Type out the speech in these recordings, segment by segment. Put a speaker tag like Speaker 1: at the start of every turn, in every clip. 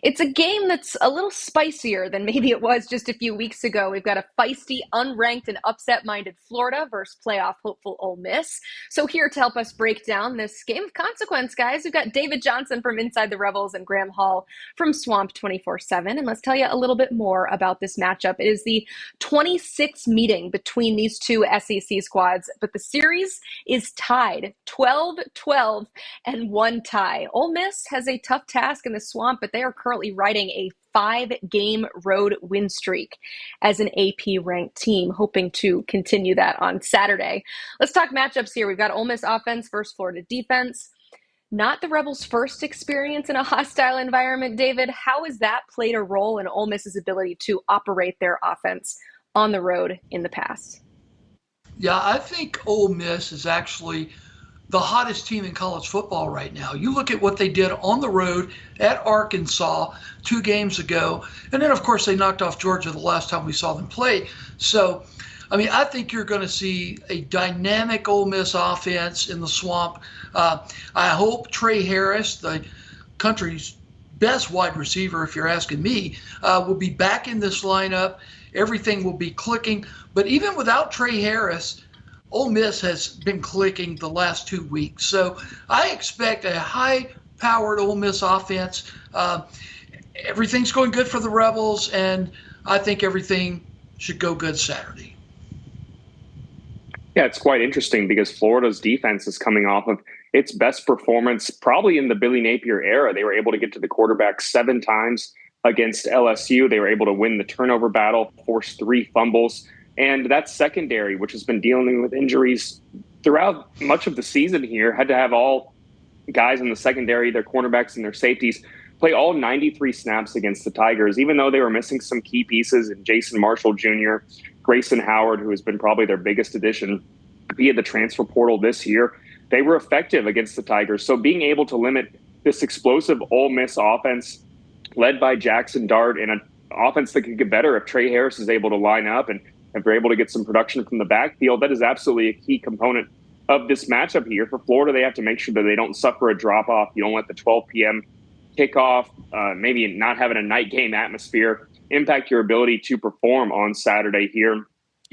Speaker 1: It's a game that's a little spicier than maybe it was just a few weeks ago. We've got a feisty, unranked, and upset-minded Florida versus playoff hopeful Ole Miss. So here to help us break down this game of consequence, guys, we've got David Johnson from Inside the Rebels and Graham Hall from Swamp 24/7. And let's tell you a little bit more about this matchup. It is the 26th meeting between these two SEC squads, but the series is tied 12-12 and one tie. Ole Miss has a tough task in the Swamp, but they are currently riding a 5-game road win streak as an AP ranked team, hoping to continue that on Saturday. Let's talk matchups here. We've got Ole Miss offense versus Florida defense. Not the Rebels' first experience in a hostile environment, David. How has that played a role in Ole Miss's ability to operate their offense on the road in the past?
Speaker 2: Yeah, I think Ole Miss is actually the hottest team in college football right now. You look at what they did on the road at Arkansas 2 games ago, and then of course they knocked off Georgia the last time we saw them play. So, I mean, I think you're going to see a dynamic Ole Miss offense in the Swamp. I hope Trey Harris, the country's best wide receiver, if you're asking me, will be back in this lineup. Everything will be clicking. But even without Trey Harris, Ole Miss has been clicking the last 2 weeks. So I expect a high-powered Ole Miss offense. Everything's going good for the Rebels, and I think everything should go good Saturday.
Speaker 3: Yeah, it's quite interesting because Florida's defense is coming off of its best performance probably in the Billy Napier era. They were able to get to the quarterback 7 times against LSU. They were able to win the turnover battle, force 3 fumbles. And that secondary, which has been dealing with injuries throughout much of the season here, had to have all guys in the secondary, their cornerbacks and their safeties, play all 93 snaps against the Tigers, even though they were missing some key pieces in Jason Marshall Jr., Grayson Howard, who has been probably their biggest addition via the transfer portal this year. They were effective against the Tigers. So being able to limit this explosive Ole Miss offense led by Jackson Dart in an offense that could get better if Trey Harris is able to line up and if they're able to get some production from the backfield, that is absolutely a key component of this matchup here. For Florida, they have to make sure that they don't suffer a drop-off. You don't let the 12 p.m. kickoff, maybe not having a night game atmosphere, impact your ability to perform on Saturday here.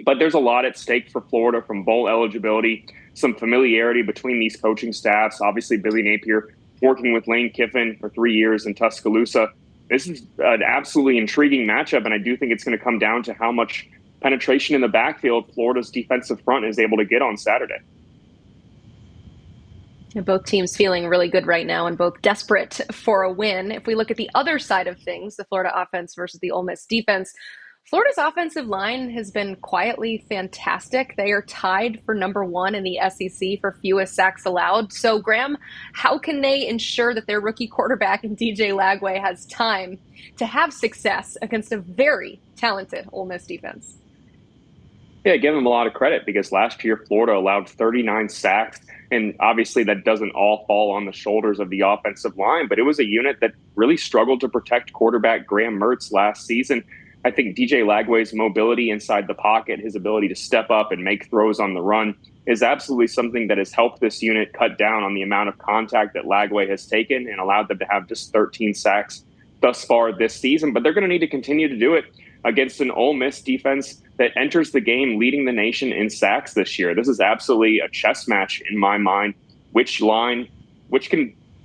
Speaker 3: But there's a lot at stake for Florida, from bowl eligibility, some familiarity between these coaching staffs. Obviously, Billy Napier working with Lane Kiffin for 3 years in Tuscaloosa. This is an absolutely intriguing matchup, and I do think it's going to come down to how much penetration in the backfield Florida's defensive front is able to get on Saturday.
Speaker 1: Both teams feeling really good right now and both desperate for a win. If we look at the other side of things, the Florida offense versus the Ole Miss defense, Florida's offensive line has been quietly fantastic. They are tied for number 1 in the SEC for fewest sacks allowed. So, Graham, how can they ensure that their rookie quarterback in DJ Lagway has time to have success against a very talented Ole Miss defense?
Speaker 3: Yeah, give them a lot of credit because last year Florida allowed 39 sacks, and obviously that doesn't all fall on the shoulders of the offensive line, but it was a unit that really struggled to protect quarterback Graham Mertz last season. I think DJ Lagway's mobility inside the pocket, his ability to step up and make throws on the run, is absolutely something that has helped this unit cut down on the amount of contact that Lagway has taken and allowed them to have just 13 sacks thus far this season. But they're going to need to continue to do it against an Ole Miss defense that enters the game leading the nation in sacks this year. This is absolutely a chess match in my mind. Which team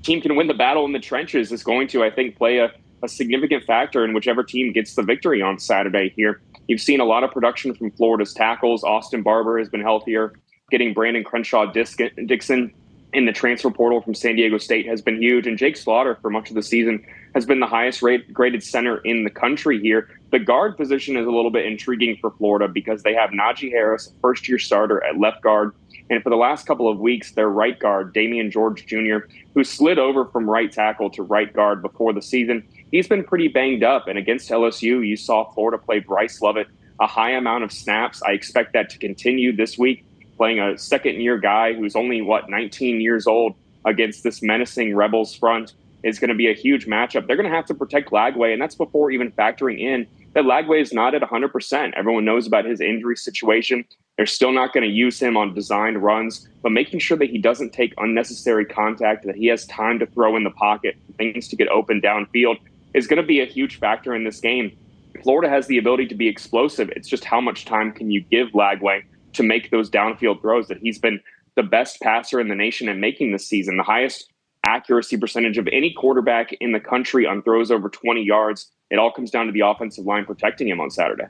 Speaker 3: can win the battle in the trenches is going to, I think, play a significant factor in whichever team gets the victory on Saturday here. You've seen a lot of production from Florida's tackles. Austin Barber has been healthier. Getting Brandon Crenshaw-Dixon in the transfer portal from San Diego State has been huge. And Jake Slaughter, for much of the season, has been the highest graded center in the country here. The guard position is a little bit intriguing for Florida because they have Najee Harris, a first-year starter at left guard. And for the last couple of weeks, their right guard, Damian George Jr., who slid over from right tackle to right guard before the season, he's been pretty banged up. And against LSU, you saw Florida play Bryce Lovett a high amount of snaps. I expect that to continue this week, playing a second-year guy who's only, 19 years old against this menacing Rebels front is going to be a huge matchup. They're going to have to protect Lagway, and that's before even factoring in that Lagway is not at 100%. Everyone knows about his injury situation. They're still not going to use him on designed runs, but making sure that he doesn't take unnecessary contact, that he has time to throw in the pocket, things to get open downfield, is going to be a huge factor in this game. Florida has the ability to be explosive. It's just how much time can you give Lagway to make those downfield throws that he's been the best passer in the nation and making this season, the highest accuracy percentage of any quarterback in the country on throws over 20 yards. It all comes down to the offensive line protecting him on Saturday.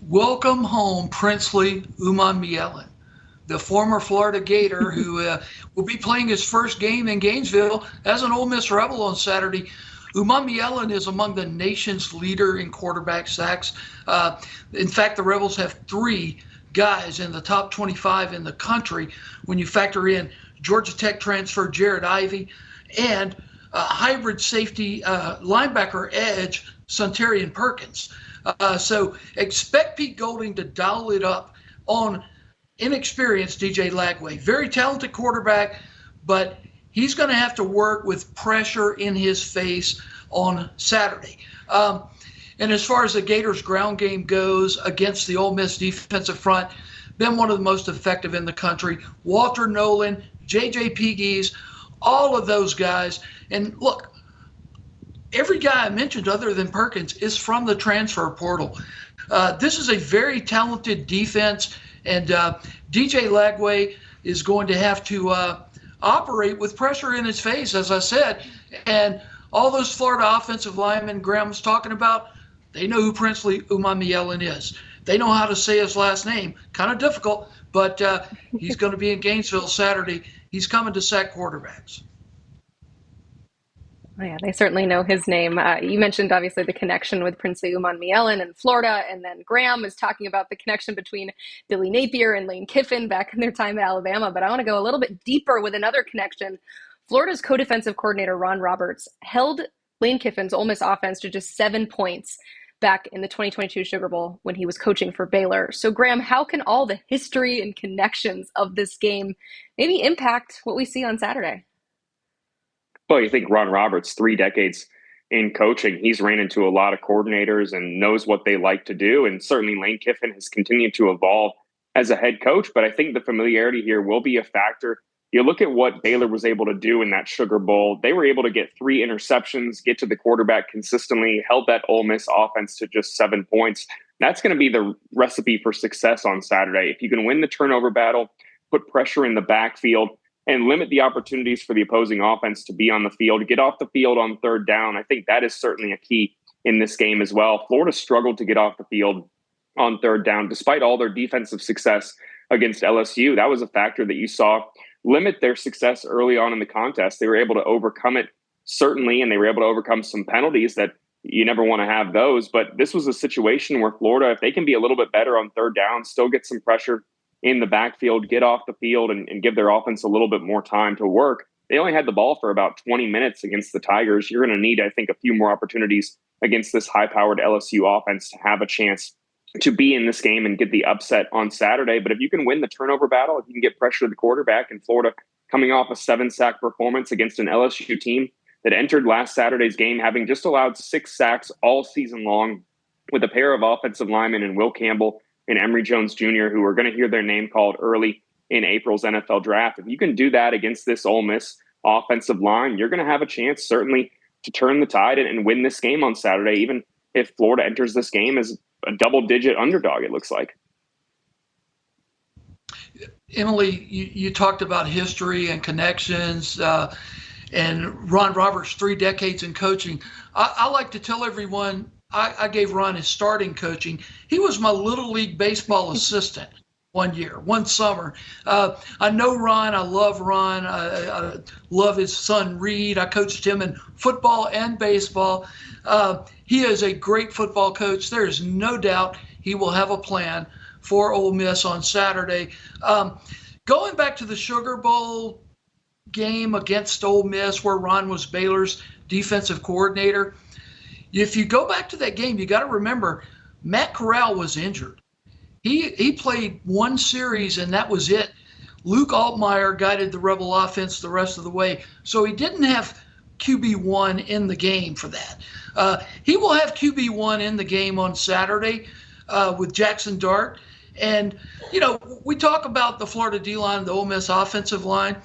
Speaker 2: Welcome home, Princely Umanmielen, the former Florida Gator who will be playing his first game in Gainesville as an Ole Miss Rebel on Saturday. Umanmielen is among the nation's leader in quarterback sacks. In fact, the Rebels have 3 guys in the top 25 in the country when you factor in Georgia Tech transfer Jared Ivey and hybrid safety linebacker edge Suntarian Perkins. So expect Pete Golding to dial it up on inexperienced DJ Lagway. Very talented quarterback, but he's going to have to work with pressure in his face on Saturday. And as far as the Gators ground game goes against the Ole Miss defensive front, been one of the most effective in the country. Walter Nolan, J.J. Pegues, all of those guys. And look, every guy I mentioned other than Perkins is from the transfer portal. This is a very talented defense, and DJ Lagway is going to have to operate with pressure in his face, as I said. And all those Florida offensive linemen Graham was talking about, they know who Princely Umanmielen is. They know how to say his last name. Kind of difficult, but he's going to be in Gainesville Saturday. He's coming to sack quarterbacks.
Speaker 1: Oh, yeah, they certainly know his name. You mentioned, obviously, the connection with Princely Umanmielen in Florida, and then Graham was talking about the connection between Billy Napier and Lane Kiffin back in their time at Alabama. But I want to go a little bit deeper with another connection. Florida's co-defensive coordinator, Ron Roberts, held Lane Kiffin's Ole Miss offense to just 7 points back in the 2022 Sugar Bowl when he was coaching for Baylor. So, Graham, how can all the history and connections of this game maybe impact what we see on Saturday?
Speaker 3: Well, you think Ron Roberts, 3 decades in coaching, he's ran into a lot of coordinators and knows what they like to do. And certainly Lane Kiffin has continued to evolve as a head coach. But I think the familiarity here will be a factor. You look at what Baylor was able to do in that Sugar Bowl. They were able to get 3 interceptions, get to the quarterback consistently, held that Ole Miss offense to just 7 points. That's going to be the recipe for success on Saturday. If you can win the turnover battle, put pressure in the backfield, and limit the opportunities for the opposing offense to be on the field, get off the field on 3rd down, I think that is certainly a key in this game as well. Florida struggled to get off the field on 3rd down, despite all their defensive success against LSU. That was a factor that you saw limit their success early on in the contest. They were able to overcome it, certainly, and they were able to overcome some penalties that you never want to have those. But this was a situation where Florida, if they can be a little bit better on 3rd down, still get some pressure in the backfield, get off the field, and give their offense a little bit more time to work. They only had the ball for about 20 minutes against the Tigers. You're going to need, I think, a few more opportunities against this high-powered LSU offense to have a chance to be in this game and get the upset on Saturday. But if you can win the turnover battle, if you can get pressure to the quarterback, and Florida coming off a 7-sack performance against an LSU team that entered last Saturday's game having just allowed 6 sacks all season long, with a pair of offensive linemen in Will Campbell and Emory Jones Jr., who are going to hear their name called early in April's NFL draft. If you can do that against this Ole Miss offensive line, you're going to have a chance, certainly, to turn the tide and win this game on Saturday, even if Florida enters this game as a double-digit underdog, it looks like.
Speaker 2: Emily, you talked about history and connections and Ron Roberts, 3 decades in coaching. I like to tell everyone I gave Ron his starting coaching. He was my Little League baseball assistant one summer. I know Ron. I love Ron. I love his son, Reed. I coached him in football and baseball. He is a great football coach. There is no doubt he will have a plan for Ole Miss on Saturday. Going back to the Sugar Bowl game against Ole Miss, where Ron was Baylor's defensive coordinator, if you go back to that game, you got to remember Matt Corral was injured. He played 1 series, and that was it. Luke Altmaier guided the Rebel offense the rest of the way, so he didn't have QB1 in the game for that. He will have QB1 in the game on Saturday with Jackson Dart. And, you know, we talk about the Florida D-line, the Ole Miss offensive line.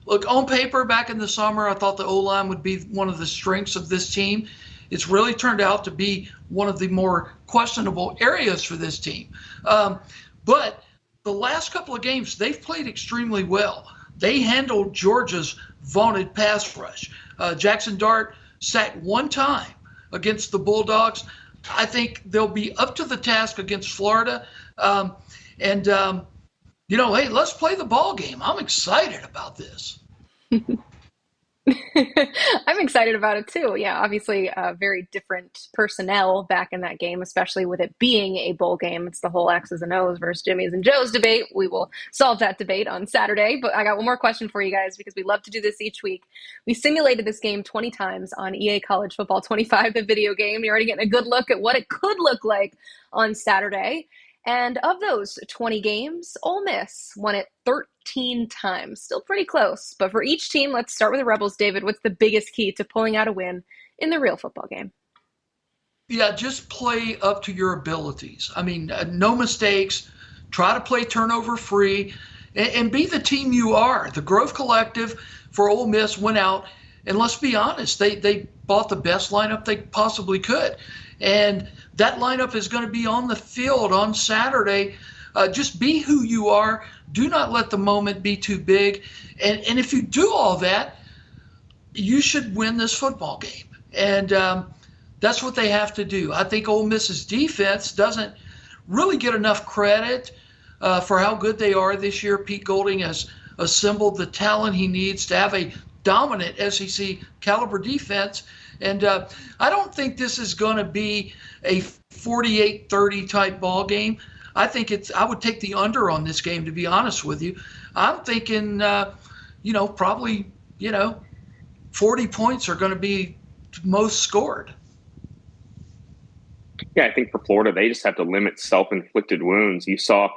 Speaker 2: Look, on paper back in the summer, I thought the O-line would be one of the strengths of this team. It's really turned out to be one of the more questionable areas for this team. But the last couple of games, they've played extremely well. They handled Georgia's vaunted pass rush. Jackson Dart sacked one time against the Bulldogs. I think they'll be up to the task against Florida. And hey, let's play the ball game. I'm excited about this.
Speaker 1: I'm excited about it too. Yeah, obviously, very different personnel back in that game, especially with it being a bowl game. It's the whole X's and O's versus Jimmy's and Joe's debate. We will solve that debate on Saturday. But I got one more question for you guys because we love to do this each week. We simulated this game 20 times on EA College Football 25, the video game. You're already getting a good look at what it could look like on Saturday. And of those 20 games, Ole Miss won it 13 times. Still pretty close. But for each team, let's start with the Rebels. David, what's the biggest key to pulling out a win in the real football game?
Speaker 2: Yeah, just play up to your abilities. I mean, no mistakes. Try to play turnover free and be the team you are. The Grove Collective for Ole Miss went out, and let's be honest, they bought the best lineup they possibly could. And that lineup is going to be on the field on Saturday. Just be who you are. Do not let the moment be too big. And if you do all that, you should win this football game. And that's what they have to do. I think Ole Miss's defense doesn't really get enough credit for how good they are this year. Pete Golding has assembled the talent he needs to have a dominant SEC caliber defense. And I don't think this is going to be a 48-30 type ball game. I think I would take the under on this game, to be honest with you. I'm thinking, probably, 40 points are going to be most scored.
Speaker 3: Yeah, I think for Florida, they just have to limit self-inflicted wounds. You saw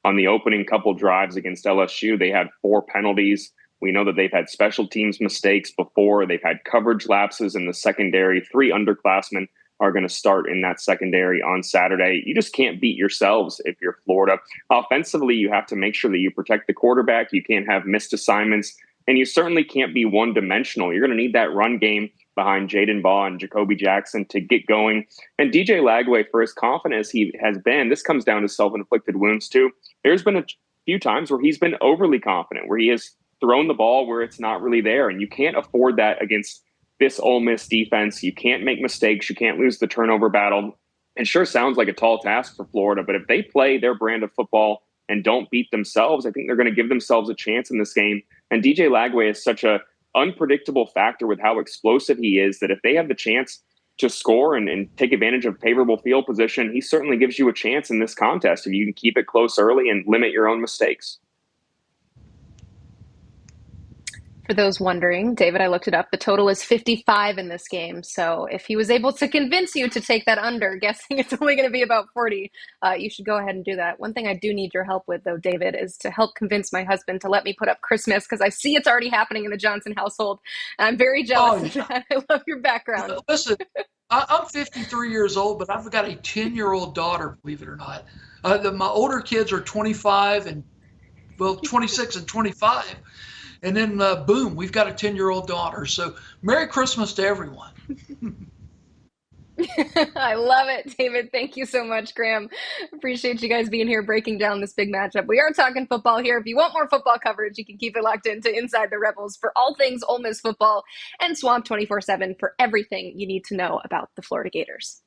Speaker 3: on the opening couple drives against LSU, they had 4 penalties. We know that they've had special teams mistakes before. They've had coverage lapses in the secondary. 3 underclassmen are going to start in that secondary on Saturday. You just can't beat yourselves if you're Florida. Offensively, you have to make sure that you protect the quarterback. You can't have missed assignments, and you certainly can't be one-dimensional. You're going to need that run game behind Jaden Baugh and Jacoby Jackson to get going. And DJ Lagway, for as confident as he has been, this comes down to self-inflicted wounds too. There's been a few times where he's been overly confident, where he has thrown the ball where it's not really there. And you can't afford that against this Ole Miss defense. You can't make mistakes. You can't lose the turnover battle. It sure sounds like a tall task for Florida, but if they play their brand of football and don't beat themselves, I think they're going to give themselves a chance in this game. And DJ Lagway is such a unpredictable factor with how explosive he is that if they have the chance to score and take advantage of favorable field position, he certainly gives you a chance in this contest if you can keep it close early and limit your own mistakes.
Speaker 1: For those wondering, David, I looked it up. The total is 55 in this game. So if he was able to convince you to take that under, guessing it's only going to be about 40, you should go ahead and do that. One thing I do need your help with, though, David, is to help convince my husband to let me put up Christmas because I see it's already happening in the Johnson household. And I'm very jealous of that. I love your background.
Speaker 2: Listen, I'm 53 years old, but I've got a 10-year-old daughter, believe it or not. My older kids are 25 and, 26 and 25. And then, boom, we've got a 10-year-old daughter. So Merry Christmas to everyone.
Speaker 1: I love it, David. Thank you so much, Graham. Appreciate you guys being here breaking down this big matchup. We are talking football here. If you want more football coverage, you can keep it locked into Inside the Rebels for all things Ole Miss football and Swamp 24/7 for everything you need to know about the Florida Gators.